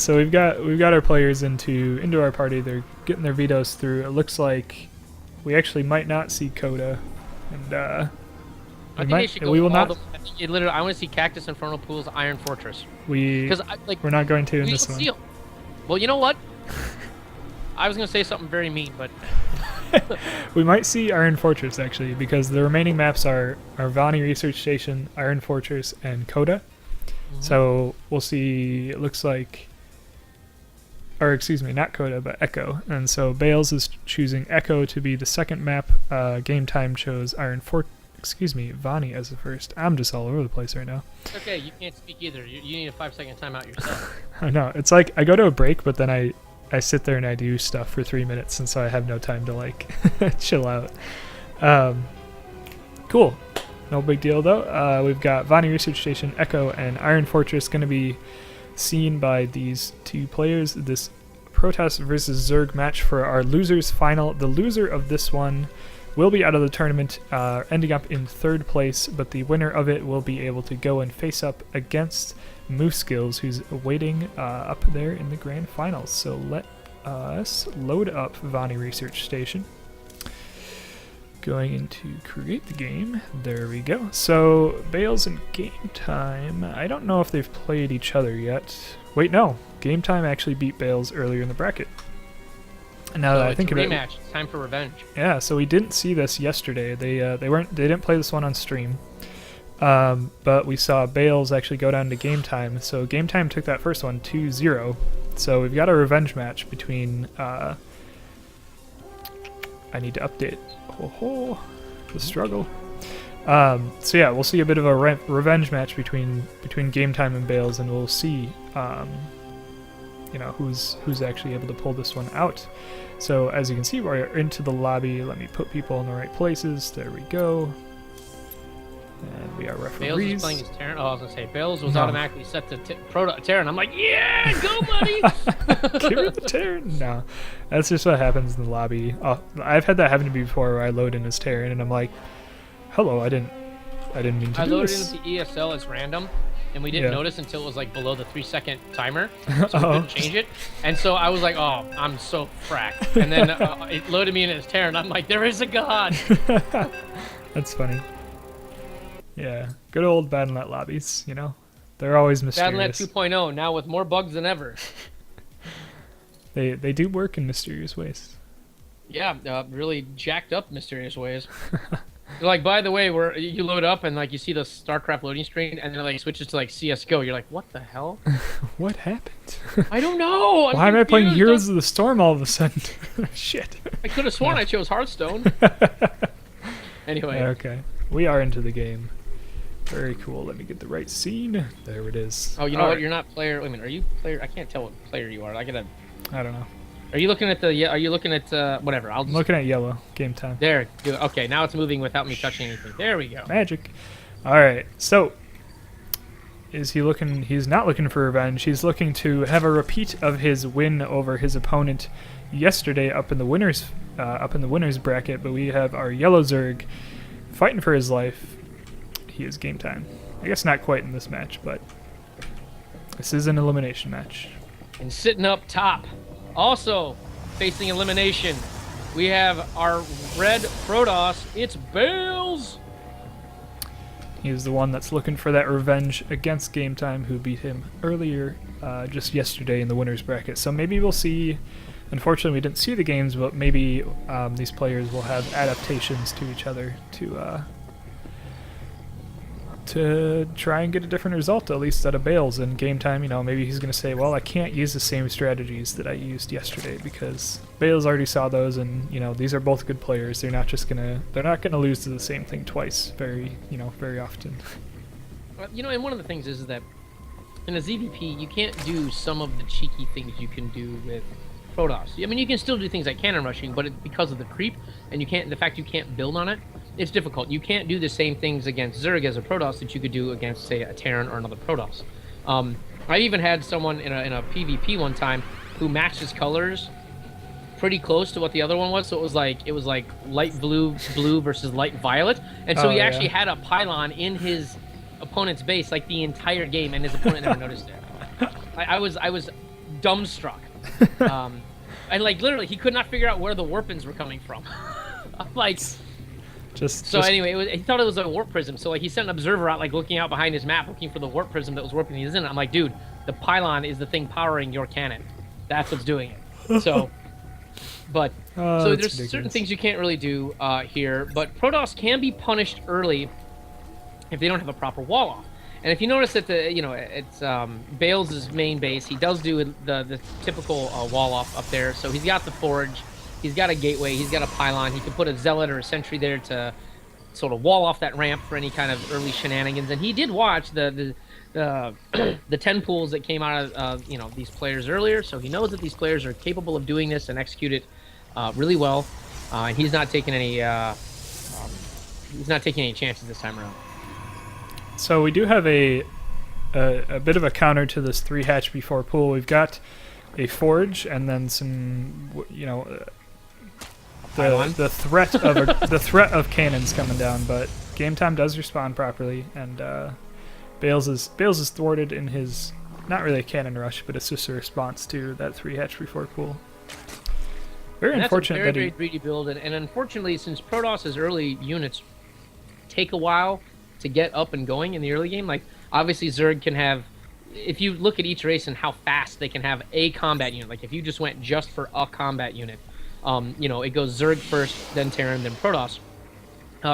So we've got our players into our party. They're getting their vetoes through. It looks like we actually might not see Coda, and I think they should go we will all not. the. It literally, I want to see Cactus Infernal Pools Iron Fortress We're like not going to in we this should one. see 'em. Well, you know what? I was gonna say something very mean, but We might see Iron Fortress actually, because the remaining maps are Vani Research Station, Iron Fortress, and Coda. So we'll see. It looks like, or excuse me, not Coda, but Echo. And so Bales is choosing Echo to be the second map. Game Time chose Vani as the first. I'm just all over the place right now. it's okay. You can't speak either. You need a 5-second timeout yourself. I know. It's like I go to a break, but then I sit there and I do stuff for 3 minutes, and so I have no time to like chill out. Cool. No big deal though. We've got Vani Research Station, Echo, and Iron Fortress going to be seen by these two players. This Protoss versus Zerg match for our losers final. The loser of this one will be out of the tournament, ending up in 3rd place, but the winner of it will be able to go and face up against Moose Skills, who's waiting up there in the grand finals. So let us load up Vani Research Station. Going into create the game. There we go. So Bales and Game Time. I don't know if they've played each other yet. Wait, no. Game Time actually beat Bales earlier in the bracket. And now that I think of it, rematch. It's time for revenge. yeah. So we didn't see this yesterday. They didn't play this one on stream. But we saw Bales actually go down to Game Time. So Game Time took that first one 2-0. So we've got a revenge match between. I need to update. The struggle. So yeah, we'll see a bit of a revenge match between Game Time and Bales, and we'll see, who's actually able to pull this one out. So as you can see, we're into the lobby. Let me put people in the right places. There we go. And we are Bales referees. was playing as Terran. Oh, I was gonna say Bales was automatically set to Terran. I'm like, yeah, go, buddy. Give me the Terran. No, that's just what happens in the lobby. I've had that happen to me before, where I load in as Terran and I'm like, "Hello, I didn't mean to I do loaded this." into the ESL as random, and we didn't Yeah. notice until it was like below the 3-second timer, so we couldn't change it. And so I was like, "Oh, I'm so fracked." And then it loaded me in as Terran. I'm like, "There is a god." That's funny. Yeah, good old Battle.net lobbies. They're always Battle.net mysterious. 2.0 now with more bugs than ever. They do work in mysterious ways. Yeah, really jacked up mysterious ways. Like, by the way, where you load up and like you see the StarCraft loading screen, and then like switches to like CS:GO. You're like, what the hell? What happened? I don't know. Why am I playing confused. Heroes of the Storm all of a sudden? Shit. I could have sworn I chose Hearthstone. Anyway, Okay, we are into the game. Very cool. Let me get the right scene. There it is. oh, you know what? You're not player. Wait a minute. Are you player? I can't tell what player you are. I gotta. I don't know. Are you looking at the? Yeah. Are you looking at whatever? I'll I'm just. looking at yellow. Game time. There. Okay. Now it's moving without me touching anything. There we go. Magic. All right. So, is he looking? He's not looking for revenge. He's looking to have a repeat of his win over his opponent yesterday up in the winners bracket. But we have our yellow Zerg fighting for his life. He is Game Time. I guess not quite in this match, but this is an elimination match. And sitting up top, also facing elimination, we have our red Protoss. It's Bales. He's the one that's looking for that revenge against Game Time, who beat him earlier, just yesterday in the winners bracket. So maybe we'll see. Unfortunately, we didn't see the games, but maybe these players will have adaptations to each other to try and get a different result, at least out of Bales. In Game Time, maybe he's going to say, well, I can't use the same strategies that I used yesterday, because Bales already saw those, and these are both good players. They're not going to lose to the same thing twice very often. And one of the things is that in a ZVP, you can't do some of the cheeky things you can do with Protoss. I mean, you can still do things like cannon rushing, but because of the creep and the fact you can't build on it, it's difficult. You can't do the same things against Zerg as a Protoss that you could do against, say, a Terran or another Protoss. I even had someone in a PvP one time who matched his colors pretty close to what the other one was. So it was like light blue versus light violet, and so he actually had a pylon in his opponent's base like the entire game, and his opponent never noticed it. I was dumbstruck. And like literally, he could not figure out where the warpins were coming from. I'm like, anyway, he thought it was a warp prism. So like he sent an observer out, like looking out behind his map, looking for the warp prism that was warping these in. I'm like, dude, the pylon is the thing powering your cannon. That's what's doing it. So, but so there's certain things you can't really do here. But Protoss can be punished early if they don't have a proper wall off. And if you notice that it's Bales' main base, he does do the typical wall off up there. So he's got the forge, he's got a gateway, he's got a pylon. He can put a zealot or a sentry there to sort of wall off that ramp for any kind of early shenanigans. And he did watch the 10 pools that came out of these players earlier, so he knows that these players are capable of doing this and execute it really well. And he's not taking any chances this time around. So we do have a bit of a counter to this 3 hatch before pool. We've got a forge and then some, the threat of cannons coming down, but Game Time does respond properly, and Bales is thwarted in his, not really a cannon rush, but it's just a response to that 3 hatch before pool. Very unfortunate that's a very greedy build, and unfortunately, since Protoss's early units take a while to get up and going in the early game, like obviously Zerg can have, if you look at each race and how fast they can have a combat unit, like if you just went just for a combat unit, it goes Zerg first, then Terran, then Protoss.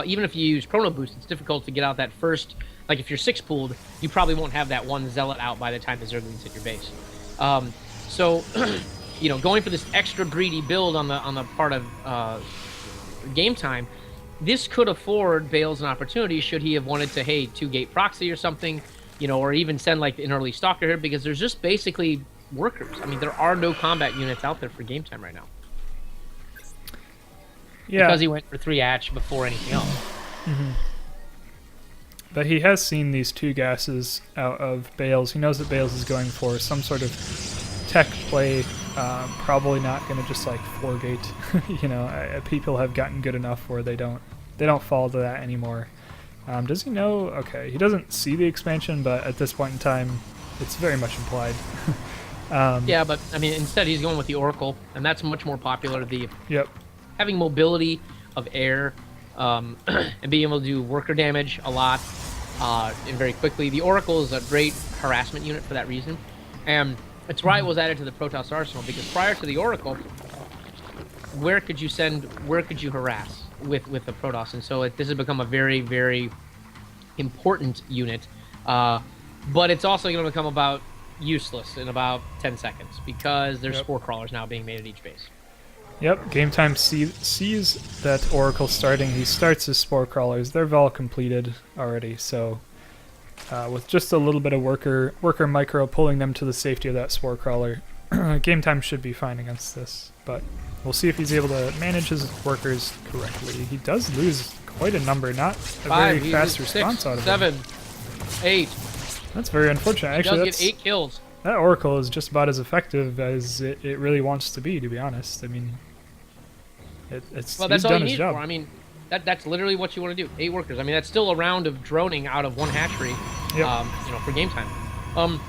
Even if you use Chrono Boost, it's difficult to get out that first. Like if you're 6 pooled, you probably won't have that one zealot out by the time the Zerglings hit your base. So, going for this extra greedy build on the part of Game Time, this could afford Bales an opportunity should he have wanted to, 2-gate proxy or something, or even send like an early stalker here, because there's just basically workers. I mean, there are no combat units out there for Game Time right now. Yeah. Because he went for 3 hatch before anything else. Mm-hmm. But he has seen these 2 gases out of Bales. He knows that Bales is going for some sort of tech play. Probably not going to just like 4-gate. People have gotten good enough where they don't fall to that anymore. Does he know? Okay, he doesn't see the expansion, but at this point in time, it's very much implied. Yeah, but I mean, instead he's going with the Oracle, and that's much more popular. Having mobility of air and being able to do worker damage a lot and very quickly. The Oracle is a great harassment unit for that reason, and it's why it was added to the Protoss arsenal, because prior to the Oracle, where could you harass with the Protoss? And so this has become a very, very important unit, but it's also going to become about useless in about 10 seconds because there's spore crawlers now being made at each base. Yep, Game Time sees that Oracle starting. He starts his spore crawlers. They're all completed already, so with just a little bit of worker micro pulling them to the safety of that spore crawler, Game Time should be fine against this. But we'll see if he's able to manage his workers correctly. He does lose quite a number, not a very fast response out of him. 7, 8. That's very unfortunate. Actually, he does get 8 kills. That Oracle is just about as effective as it really wants to be be honest. I mean, that's all you need for. I mean, that's literally what you want to do. 8 workers. I mean, that's still a round of droning out of 1 hatchery. For Game Time.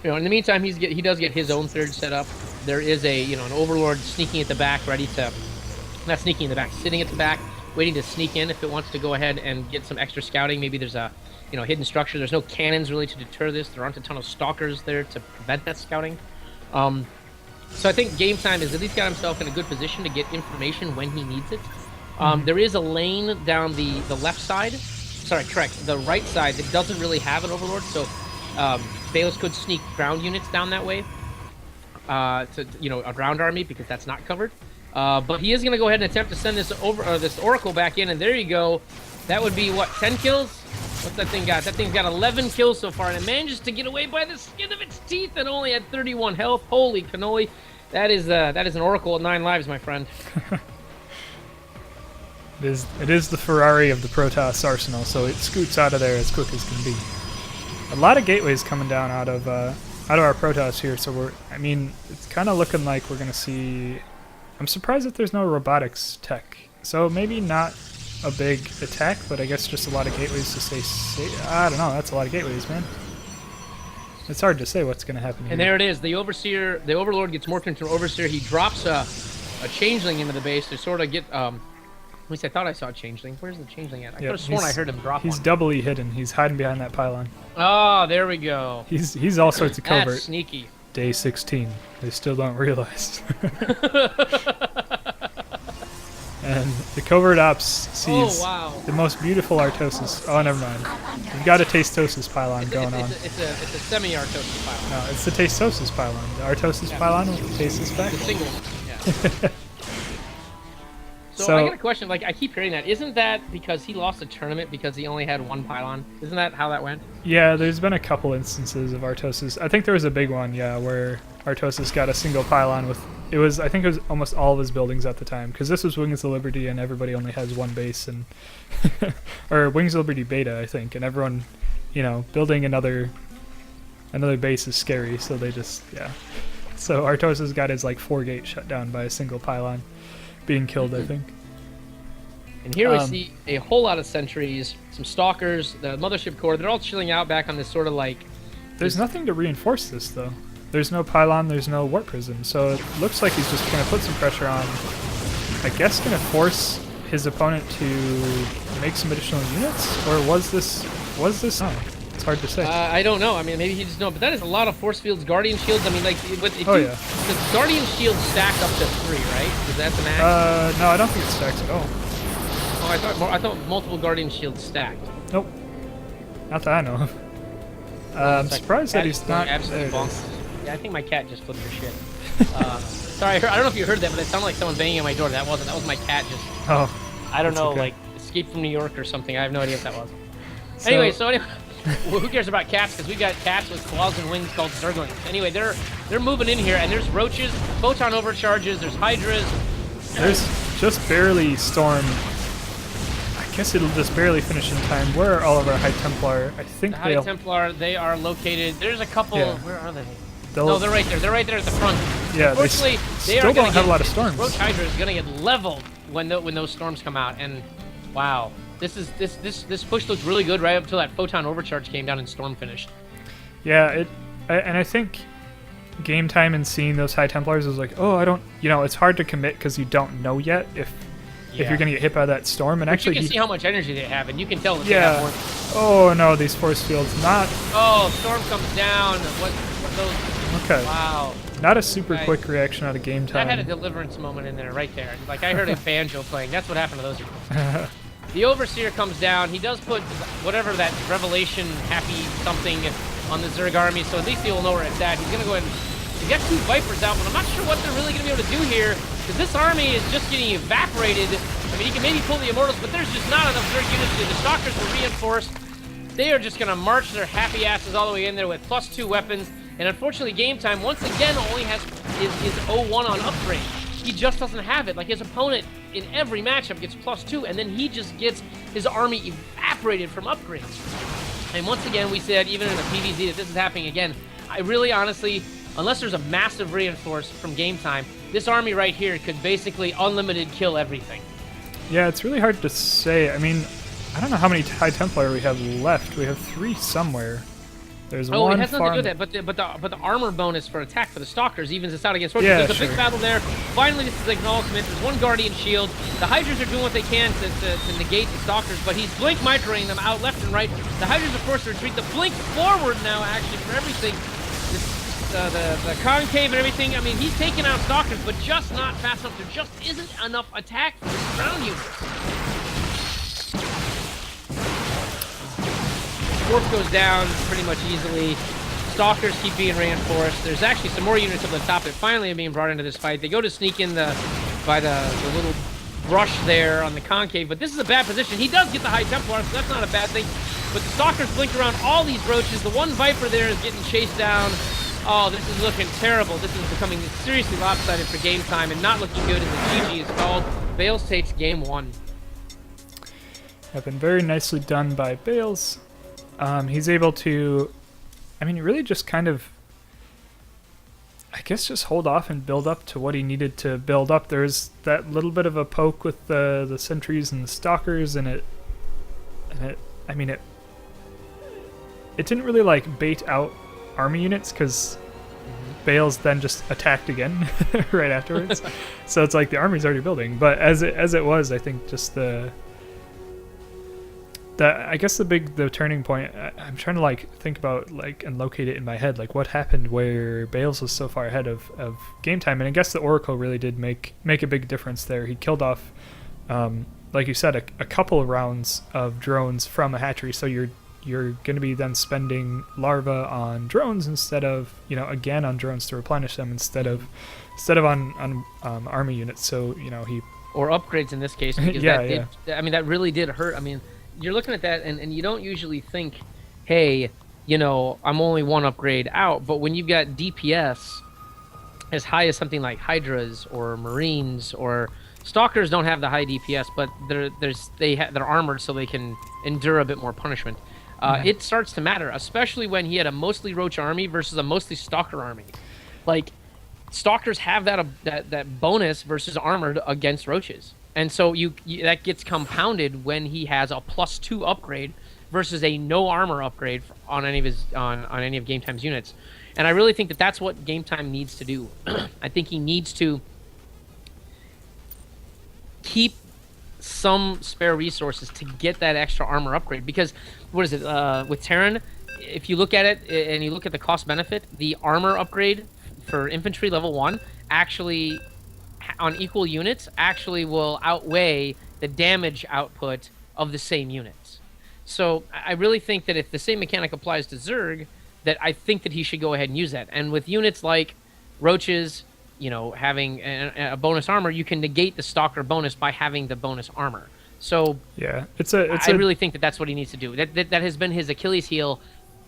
In the meantime, he does get his own third set up. There is an Overlord sneaking at the back, ready to, not sneaking in the back, sitting at the back, waiting to sneak in if it wants to go ahead and get some extra scouting. Maybe there's a hidden structure. There's no cannons really to deter this. There aren't a ton of stalkers there to prevent that scouting. So I think Game Time has at least got himself in a good position to get information when he needs it. There is a lane down the left side. Sorry, correct. The right side that doesn't really have an Overlord, so Bales could sneak ground units down that way to a ground army, because that's not covered. But he is going to go ahead and attempt to send this Oracle back in, and there you go. That would be, 10 kills? What's that thing got? That thing's got 11 kills so far, and it manages to get away by the skin of its teeth and only had 31 health. Holy cannoli. That is an Oracle at 9 lives, my friend. It is the Ferrari of the Protoss arsenal, so it scoots out of there as quick as can be. A lot of gateways coming down out of our Protoss here, so it's kind of looking like we're going to see... I'm surprised that there's no robotics tech, so maybe not a big attack, but I guess just a lot of gateways to stay safe. I don't know, that's a lot of gateways, man. It's hard to say what's going to happen here. And there it is. The Overseer, the Overlord gets morphed into an Overseer. He drops a Changeling into the base to sort of get, at least I thought I saw a Changeling. Where's the Changeling at? I could have sworn I heard him drop He's one. doubly hidden. He's hiding behind that pylon. Oh, there we go. He's all sorts of covert. That's sneaky. Day 16. They still don't realize. And the covert ops sees the most beautiful Artosis. Oh, never mind. We've got a Tastosis pylon going on. It's a semi-Artosis pylon. No, it's the Tastosis pylon. The Artosis pylon with the Tasis back. The single one. Yeah. So I got a question. Like, I keep hearing that. Isn't that because he lost a tournament because he only had one pylon? Isn't that how that went? Yeah, there's been a couple instances of Artosis. I think there was a big one, yeah, where Artosis got a single pylon with... I think it was almost all of his buildings at the time, because this was Wings of Liberty and everybody only has one base, and... or Wings of Liberty Beta, I think, and everyone, building another base is scary, so they just, yeah. So Artosis got his, 4-gate shut down by a single pylon. Being killed, I think. And here we see a whole lot of sentries, some stalkers, the Mothership Core. They're all chilling out back on this sort of There's nothing to reinforce this, though. There's no pylon, there's no warp prism, so it looks like he's just going to put some pressure on. I guess going to force his opponent to make some additional units, or was this? Oh, it's hard to say. I don't know. I mean, maybe he just knows, but that is a lot of force fields, guardian shields. I mean, the guardian shields stack up to 3, right? Is that the max? No, I don't think it stacks at all. Oh, I thought multiple guardian shields stacked. Nope, not that I know of. I'm surprised that he's not. Absolutely bonkers. Yeah, I think my cat just flipped her shit. Sorry, I don't know if you heard that, but it sounded like someone banging on my door. That wasn't. That was my cat just. Oh. I don't know, okay. Escaped from New York or something. I have no idea what that was. So, anyway, well, who cares about cats? Because we got cats with claws and wings called Zerglings. Anyway, they're moving in here, and there's roaches, photon overcharges, there's hydras. There's just barely storm. I guess it'll just barely finish in time. Where are all of our High Templar? I think the High Templar, they are located. There's a couple. Yeah. Where are they? No, they're right there. They're right there at the front. Yeah, unfortunately, they still don't have a lot of storms. Roach Hydra is going to get leveled when those storms come out, and wow. This push looked really good right up until that photon overcharge came down and storm finished. Yeah, and I think game time and seeing those High Templars is like, oh, I don't, it's hard to commit because you don't know yet if you're gonna get hit by that storm. And actually, you can see how much energy they have, and you can tell that they have more. Oh no, these force fields not. Oh, storm comes down. What those? Okay. Wow. Not a super quick reaction out of game time. I had a deliverance moment in there, right there. Like I heard a banjo playing. That's what happened to those. The Overseer comes down. He does put whatever that Revelation Happy something on the Zerg army, so at least he'll know where it's at. He's going to go ahead and... He's got 2 Vipers out, but I'm not sure what they're really going to be able to do here, because this army is just getting evaporated. I mean, he can maybe pull the Immortals, but there's just not enough Zerg units. The Stalkers were reinforced. They are just going to march their happy asses all the way in there with +2 weapons. And unfortunately, game time, once again, only has is 0-1 on upgrade. He just doesn't have it. Like, his opponent in every matchup gets +2, and then he just gets his army evaporated from upgrades. And once again, we said, even in the PvZ, that this is happening again. I really, honestly, unless there's a massive reinforce from game time, this army right here could basically unlimited kill everything. Yeah, it's really hard to say. I mean, I don't know how many High Templar we have left. We have 3 somewhere. There's one it has nothing to do with that, but the armor bonus for attack for the Stalkers evens us out against Roaches. Yeah, There's a big battle there. Finally, this is acknowledgement. There's 1 Guardian Shield. The Hydras are doing what they can to negate the Stalkers, but he's blink mitraing them out left and right. The Hydras are forced to retreat. The blink forward now, actually, for everything. The concave and everything. I mean, he's taking out Stalkers, but just not fast enough. There just isn't enough attack for his ground units. Warp goes down pretty much easily. Stalkers keep being reinforced. There's actually some more units up the top that finally are being brought into this fight. They go to sneak in by the little brush there on the concave, but this is a bad position. He does get the High Templar, so that's not a bad thing. But the Stalkers blink around all these roaches. The 1 Viper there is getting chased down. Oh, this is looking terrible. This is becoming seriously lopsided for game time and not looking good as the GG is called. Bales takes game 1. Have been very nicely done by Bales. He's able to, I mean, really just kind of, I guess, just hold off and build up to what he needed to build up. There's that little bit of a poke with the sentries and the stalkers, and it didn't really like bait out army units because Bales then just attacked again right afterwards. So it's like the army's already building. But as it was, I think just the I guess the turning point. I'm trying to like think about like and locate it in my head, like what happened where Bales was so far ahead of game time. And I guess the Oracle really did make a big difference there. He killed off, like you said, a couple of rounds of drones from a hatchery. So you're going to be then spending larva on drones instead of, again on drones to replenish them instead of on army units. So he or upgrades in this case, because that really did hurt. I mean, you're looking at that and you don't usually think, hey, I'm only one upgrade out. But when you've got DPS as high as something like Hydras or Marines or Stalkers don't have the high DPS, but they're armored so they can endure a bit more punishment. It starts to matter, especially when he had a mostly Roach army versus a mostly Stalker army. Like, Stalkers have that bonus versus armored against Roaches. And so that gets compounded when he has a +2 upgrade versus a no armor upgrade on any of his on any of Game Time's units. And I really think that that's what Game Time needs to do. I think he needs to keep some spare resources to get that extra armor upgrade, because what is it with Terran, if you look at it and you look at the cost benefit, the armor upgrade for infantry level 1 actually on equal units actually will outweigh the damage output of the same units. So I really think that if the same mechanic applies to Zerg, that I think that he should go ahead and use that. And with units like Roaches, having a bonus armor, you can negate the Stalker bonus by having the bonus armor. So yeah, I really think that that's what he needs to do. That has been his Achilles heel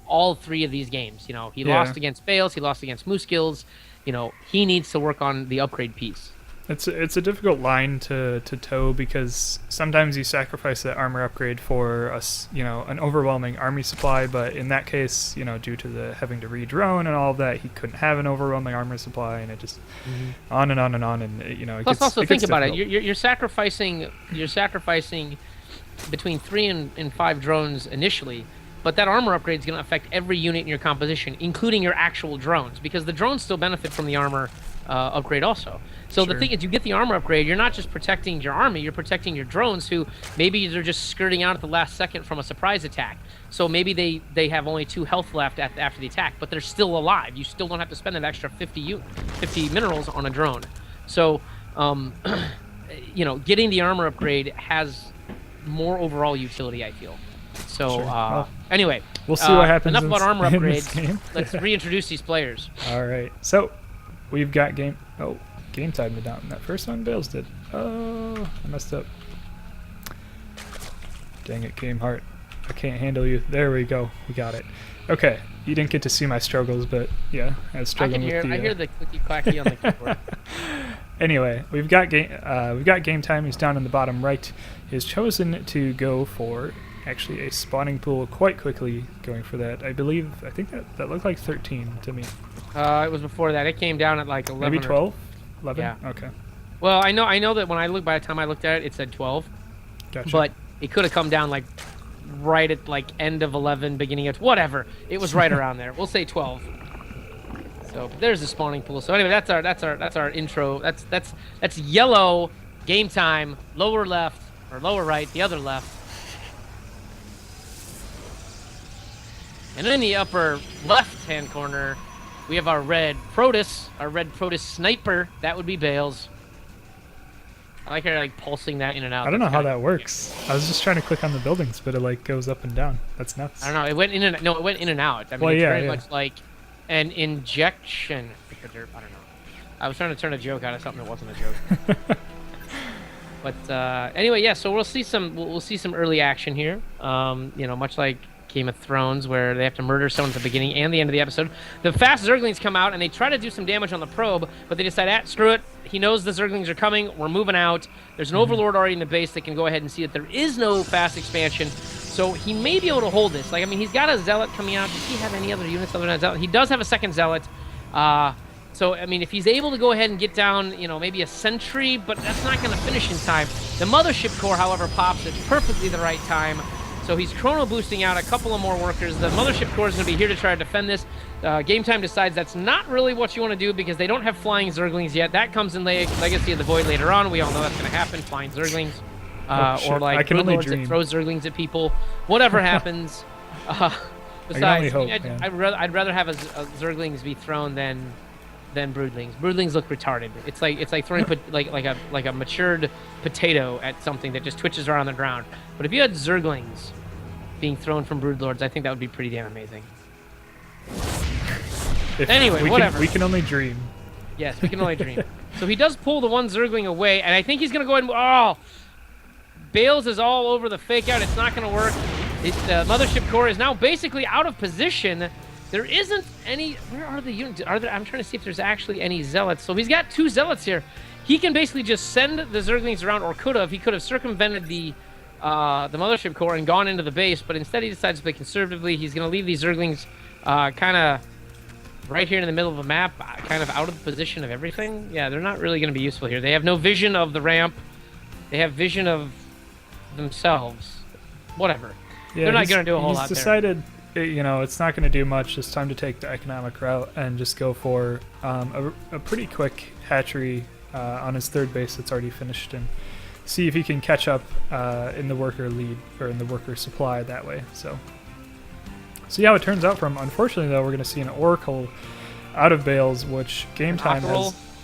all 3 of these games. He lost against Bales, he lost against Moose Skills. He needs to work on the upgrade piece. It's a difficult line to toe, because sometimes you sacrifice that armor upgrade for an overwhelming army supply, but in that case, due to the having to re-drone and all of that, he couldn't have an overwhelming armor supply, and it just on and on and on, and Plus, also think about it. You're sacrificing between 3 and 5 drones initially, but that armor upgrade is going to affect every unit in your composition, including your actual drones, because the drones still benefit from the armor upgrade also. So the thing is, you get the armor upgrade, you're not just protecting your army, you're protecting your drones, who maybe they're just skirting out at the last second from a surprise attack. So maybe they have only 2 health left after the attack, but they're still alive. You still don't have to spend an extra 50 minerals on a drone. So, getting the armor upgrade has more overall utility, I feel. So, anyway, we'll see what happens. Enough about armor upgrades. Let's reintroduce these players. All right. So, we've got Game Time down. That first one, Bales did. Oh, I messed up. Dang it, Game Heart. I can't handle you. There we go. We got it. Okay. You didn't get to see my struggles, but yeah, I was struggling with the... I hear the clicky clacky on the keyboard. Anyway, we've got Game Time. He's down in the bottom right. He's chosen to go for actually a spawning pool quite quickly, going for that. I think that looked like 13 to me. It was before that. It came down at like 11. Maybe 12? 11? Yeah. Okay. Well, I know that by the time I looked at it, it said 12. Gotcha. But it could have come down like right at like end of 11, beginning of whatever. It was right around there. We'll say 12. So there's the spawning pool. So anyway, that's our intro. That's yellow Game Time, lower left or lower right, the other left. And in the upper left-hand corner, we have our red Protoss sniper. That would be Bales. I like her pulsing that in and out. I don't know how that works. I was just trying to click on the buildings, but it goes up and down. That's nuts. I don't know. It went in and out. I mean, it's very much like an injection. I don't know. I was trying to turn a joke out of something that wasn't a joke. But anyway, yeah. So we'll see some early action here. Much like Game of Thrones, where they have to murder someone at the beginning and the end of the episode. The fast Zerglings come out and they try to do some damage on the probe, but they decide, screw it. He knows the Zerglings are coming. We're moving out. There's an Overlord already in the base that can go ahead and see that there is no fast expansion. So he may be able to hold this. He's got a Zealot coming out. Does he have any other units other than a Zealot? He does have a second Zealot. So, if he's able to go ahead and get down, maybe a Sentry, but that's not going to finish in time. The Mothership Core, however, pops at perfectly the right time. So he's chrono boosting out a couple of more workers. The Mothership Core is going to be here to try to defend this. Game Time decides that's not really what you want to do because they don't have flying Zerglings yet. That comes in Legacy of the Void later on. We all know that's going to happen. Flying Zerglings. Or like Broodlords that throw Zerglings at people. Whatever happens. Besides, I'd rather have a Zerglings be thrown than Broodlings. Broodlings look retarded. It's like throwing like a matured potato at something that just twitches around the ground. But if you had Zerglings being thrown from Broodlords, I think that would be pretty damn amazing. Anyway, whatever. We can only dream. Yes, we can only dream. So he does pull the one Zergling away, and I think he's gonna go ahead and Bales is all over the fake out. It's not gonna work. The Mothership Core is now basically out of position. There isn't any. Where are the units? I'm trying to see if there's actually any Zealots. So he's got 2 Zealots here. He can basically just send the Zerglings around, or could have. He could have circumvented the Mothership Core and gone into the base, but instead he decides to play conservatively. He's going to leave these Zerglings kind of right here in the middle of the map, kind of out of the position of everything. Yeah, they're not really going to be useful here. They have no vision of the ramp. They have vision of themselves. Whatever. Yeah, they're not going to do a whole lot He's decided, you know, it's not going to do much. It's time to take the economic route and just go for a pretty quick hatchery on his 3rd base that's already finished and see if he can catch up in the worker lead or in the worker supply that way. So see how it turns out from. Unfortunately, though, we're going to see an Oracle out of Bales, which Game Time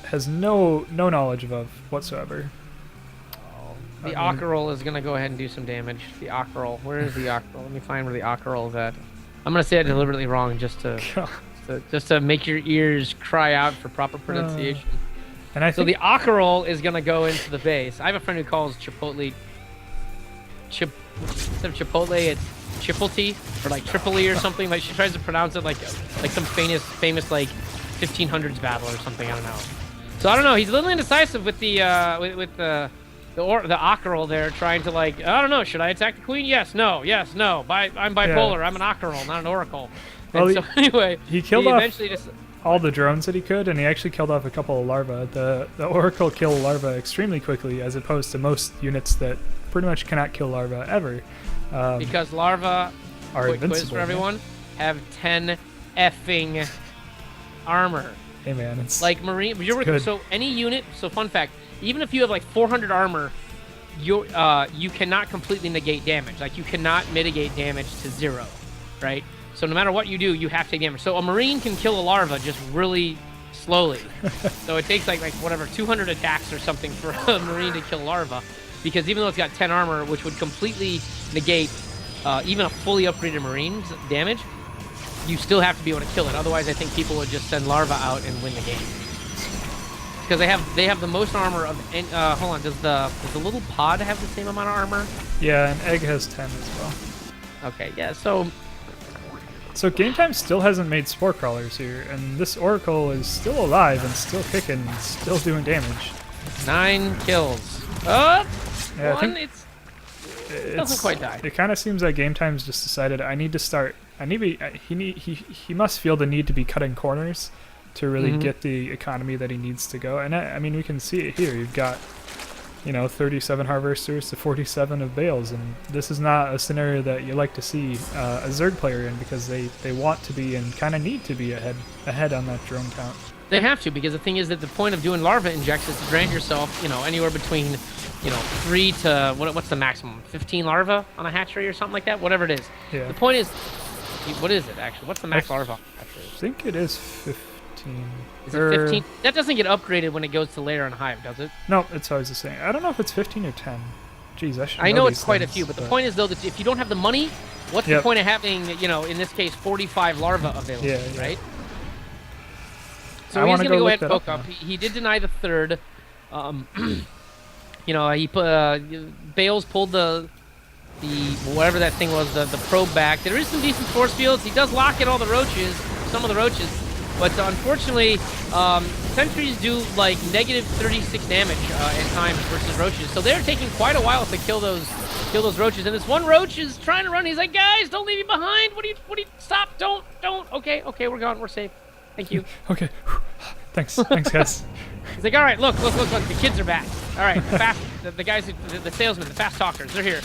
has no knowledge of whatsoever. The Ockerol is going to go ahead and do some damage. The Ockerol. Where is the Ockerol? Let me find where the Ockerol is at. I'm going to say it deliberately wrong just to make your ears cry out for proper pronunciation. So the Ockerol is going to go into the base. I have a friend who calls Chipotle... Instead of Chipotle, it's Chipotle, or like Tripoli or something. Like she tries to pronounce it like some famous like 1500s battle or something. I don't know. So I don't know. He's a little indecisive with the the Ockerol there, trying to like, I don't know, should I attack the queen? Yes, no. I'm bipolar. Yeah. I'm an Ockerol, not an Oracle. Well, so anyway, he killed off all the drones that he could, and he actually killed off a couple of larvae. The Oracle kill larvae extremely quickly, as opposed to most units that pretty much cannot kill larvae ever. Because larvae, are quick quiz for everyone, have 10 effing armor. Hey man, it's like Marine. So any unit. So fun fact. Even if you have like 400 armor, you cannot completely negate damage. Like you cannot mitigate damage to 0, right? So no matter what you do, you have to take damage. So a Marine can kill a larva just really slowly. So it takes like whatever 200 attacks or something for a Marine to kill a larva, because even though it's got 10 armor, which would completely negate even a fully upgraded Marine's damage, you still have to be able to kill it. Otherwise, I think people would just send larva out and win the game. Because they have the most armor of. Hold on, does the little pod have the same amount of armor? Yeah, an egg has 10 as well. Okay, yeah. So Game Time still hasn't made spore crawlers here, and this Oracle is still alive and still kicking, and still doing damage. 9 kills. Yeah, one. It doesn't quite die. It kind of seems like Game Time's just decided I need to start. He must feel the need to be cutting corners to really get the economy that he needs to go. And I mean, we can see it here. You've got, 37 Harvesters to 47 of Bales, and this is not a scenario that you like to see a Zerg player in, because they want to be and kind of need to be ahead on that drone count. They have to, because the thing is that the point of doing larva injects is to grant yourself, anywhere between, 3 to what's the maximum? 15 larvae on a hatchery or something like that. Whatever it is. Yeah. The point is, what is it actually? What's the max larva hatchery? I think it is 15. Is it 15? That doesn't get upgraded when it goes to layer and hive, does it? No, it's always the same. I don't know if it's 15 or 10. Jeez, I know it's quite a few, but the point is, though, that if you don't have the money, what's the point of having, in this case, 45 larvae available, right? So he's going to go ahead and poke up. He did deny the 3rd. He put Bales pulled the whatever that thing was, the probe back. There is some decent force fields. He does lock in all the roaches, some of the roaches, but unfortunately, sentries do like negative 36 damage at times versus roaches. So they're taking quite a while to kill those roaches. And this one roach is trying to run. He's like, guys, don't leave me behind. What do you stop? Don't. Okay, we're gone. We're safe. Thank you. Okay. Thanks, guys. He's like, all right, look. The kids are back. All right, the guys, the salesmen, the fast talkers, they're here.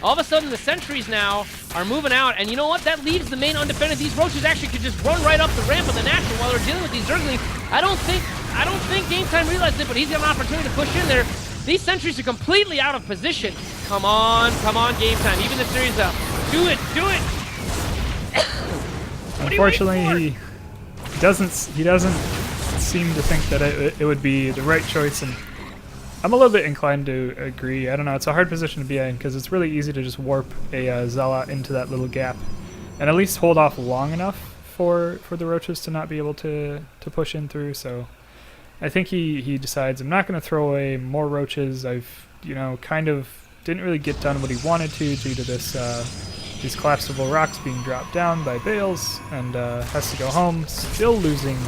All of a sudden, the sentries now are moving out, and you know what? That leaves the main undefended. These roaches actually could just run right up the ramp of the natural while they're dealing with these Zerglings. I don't think Game Time realized it, but he's got an opportunity to push in there. These sentries are completely out of position. Come on, Game Time. Even the series up. Do it. Unfortunately, he doesn't seem to think that it would be the right choice, and I'm a little bit inclined to agree. I don't know. It's a hard position to be in because it's really easy to just warp a Zealot into that little gap, and at least hold off long enough for the roaches to not be able to push in through. So I think he decides, I'm not going to throw away more roaches. I've kind of didn't really get done what he wanted to due to this these collapsible rocks being dropped down by Bales, and has to go home. Still losing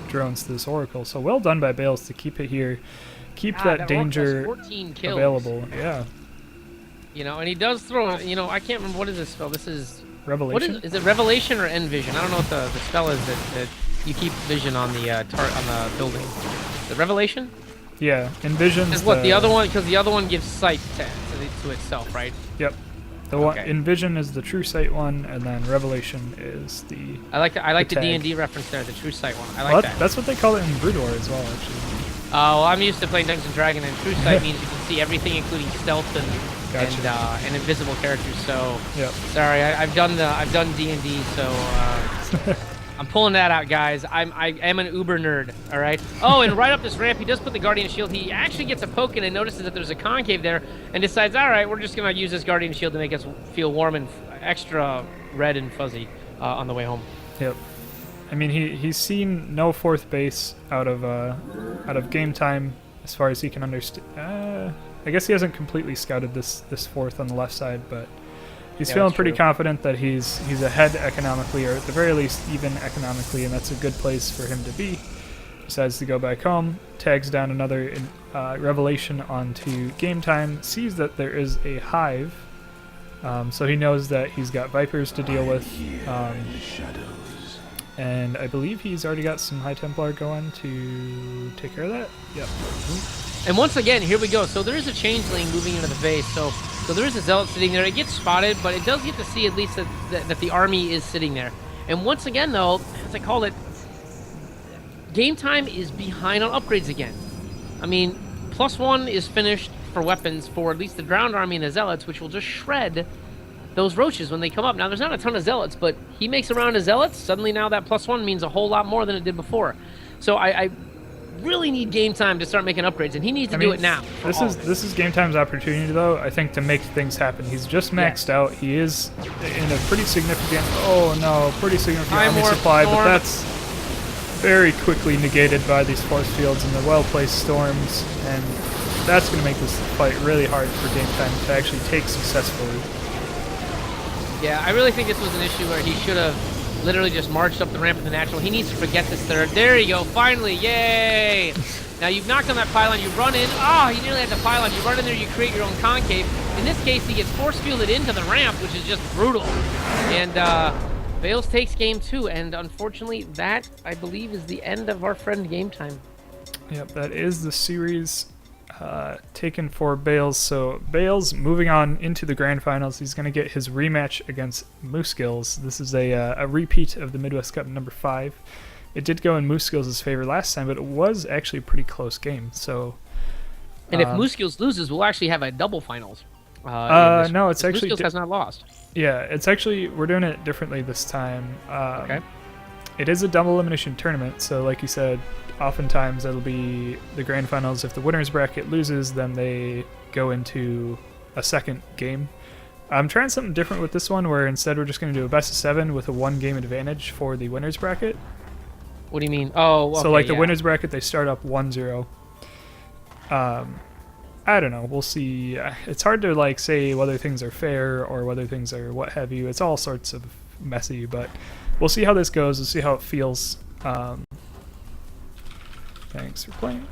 drones to this Oracle. So well done by Bales to keep it here. Keep that danger 14 kills. available. Yeah. And he does throw. I can't remember what is this spell. This is Revelation. Is it Revelation or End Vision? I don't know what the spell is that you keep vision on the building. The Revelation. Yeah, Envision. Is what the other one? Because the other one gives sight to itself, right? Yep. The one Envision is the true sight one, and then Revelation is the. I like the D&D reference there, the true sight one. I like that. That's what they call it in Brood War as well, actually. Well, I'm used to playing Dungeons and Dragons, and true sight means you can see everything, including stealth and invisible characters. So, sorry, I've done D&D, so I'm pulling that out, guys. I am an uber nerd. All right. Oh, and right up this ramp, he does put the Guardian Shield. He actually gets a poke in and notices that there's a concave there, and decides, all right, we're just gonna use this Guardian Shield to make us feel warm and extra red and fuzzy on the way home. Yep. I mean, he's seen no fourth base out of Game Time as far as he can understand. I guess he hasn't completely scouted this fourth on the left side, but he's feeling pretty confident that he's ahead economically, or at the very least even economically, and that's a good place for him to be. Decides to go back home, tags down another Revelation onto Game Time, sees that there is a hive, so he knows that he's got Vipers to deal with. And I believe he's already got some High Templar going to take care of that. Yep. And once again, here we go. So there is a Changeling moving into the base. So there is a Zealot sitting there. It gets spotted, but it does get to see at least that the army is sitting there. And once again, though, as I called it, Game Time is behind on upgrades again. I mean, +1 is finished for weapons for at least the Drowned Army and the Zealots, which will just shred those roaches when they come up. Now, there's not a ton of Zealots, but he makes a round of Zealots. Suddenly now that +1 means a whole lot more than it did before. So I really need Game Time to start making upgrades, and he needs to do it now. This is Game Time's opportunity, though, I think, to make things happen. He's just maxed out. He is in a pretty significant army supply, but that's very quickly negated by these force fields and the well-placed storms, and that's going to make this fight really hard for Game Time to actually take successfully. Yeah, I really think this was an issue where he should have literally just marched up the ramp of the natural. He needs to forget this third. There you go, finally, yay! Now you've knocked on that pylon, you run in. He nearly had the pylon. You run in there, you create your own concave. In this case, he gets force fielded into the ramp, which is just brutal. And Bales takes game 2, and unfortunately, that, I believe, is the end of our friend Game Time. Yep, that is the series taken for Bales. So Bales moving on into the grand finals. He's going to get his rematch against Moosegills. This is a repeat of the Midwest Cup number 5. It did go in Moosegills' favor last time, but it was actually a pretty close game. So, and if Moosegills loses, we'll actually have a double finals. No, it's actually Moosegills has not lost. Yeah, it's actually, we're doing it differently this time. Okay. It is a double elimination tournament, so like you said, oftentimes it'll be the grand finals. If the winner's bracket loses, then they go into a second game. I'm trying something different with this one, where instead we're just going to do a best of 7 with a 1-game advantage for the winner's bracket. What do you mean? Oh, okay, so like the winner's bracket, they start up 1-0. I don't know. We'll see. It's hard to like say whether things are fair or whether things are what have you. It's all sorts of messy, but we'll see how this goes. We'll see how it feels. Thanks for playing.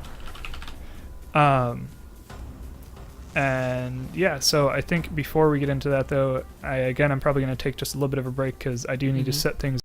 And yeah, so I think before we get into that, though, I'm probably going to take just a little bit of a break because I do need to set things